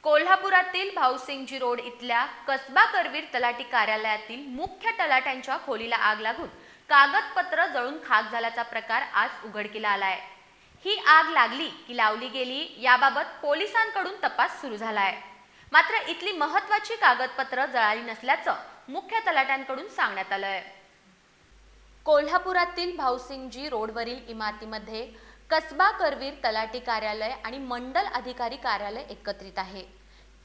कोल्हापुरातील भाऊसिंगजी रोड इथल्या कसबा करवीर तलाठी कार्यालयातील मुख्य तलाठ्यांच्या खोलीला आग लागून कागदपत्र जळून खाक झाल्याचा प्रकार आज उघडकीला आलाय। ही आग लागली की लावली गेली याबाबत पोलिसांकडून तपास सुरू झालाय। मात्र इथली महत्त्वाची कागदपत्र जळाली नसल्याचं मुख्य तलाठ्यांकडून सांगण्यात आलंय। कोल्हापुरातील भाऊसिंगजी रोडवरील इमारतीमध्ये कसबा करवीर तलाठी कार्यालय आणि मंडल अधिकारी कार्यालय एकत्रित आहे।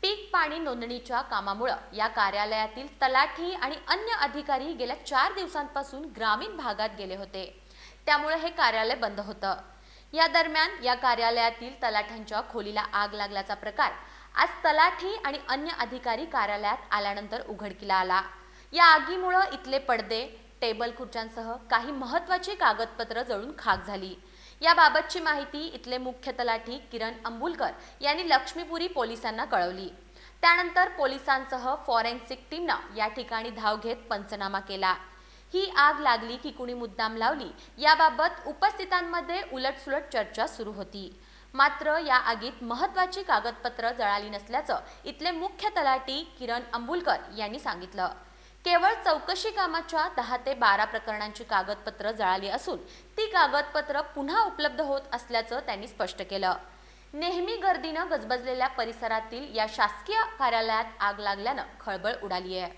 पीक पाणी नोंदणीच्या कामामुळे या कार्यालयातील तलाठी आणि अन्य अधिकारी गेल्या 4 दिवसांपासून ग्रामीण भागात गेले होते, त्यामुळे हे कार्यालय बंद होतं। या दरम्यान या कार्यालयातील तलाठ्यांच्या खोलीला आग लागल्याचा प्रकार आज तलाठी आणि अन्य अधिकारी कार्यालयात आल्यानंतर उघडकीला आला। या आगीमुळे इथले पडदे, टेबल खुर्च्यांसह काही महत्त्वाची कागदपत्र जळून खाक झाली। याबाबतची माहिती इथले मुख्य तलाठी किरण अंबुलकर यांनी लक्ष्मीपुरी पोलिसांना कळवली। त्यानंतर पोलिसांसह फॉरेन्सिक टीमनं या ठिकाणी धाव घेत पंचनामा केला। ही आग लागली की कुणी मुद्दाम लावली याबाबत उपस्थितांमध्ये उलटसुलट चर्चा सुरू होती। मात्र या आगीत महत्त्वाची कागदपत्र जळाली नसल्याचं इथले मुख्य तलाठी किरण अंबुलकर यांनी सांगितलं। केवळ चौकशी कामाच्या 10 ते 12 प्रकरणांची कागदपत्र जळाली असून ती कागदपत्र पुन्हा उपलब्ध होत असल्याचं त्यांनी स्पष्ट केलं। नेहमी गर्दीनं गजबजलेल्या परिसरातील या शासकीय कार्यालयात आग लागल्यानं खळबळ उडाली आहे।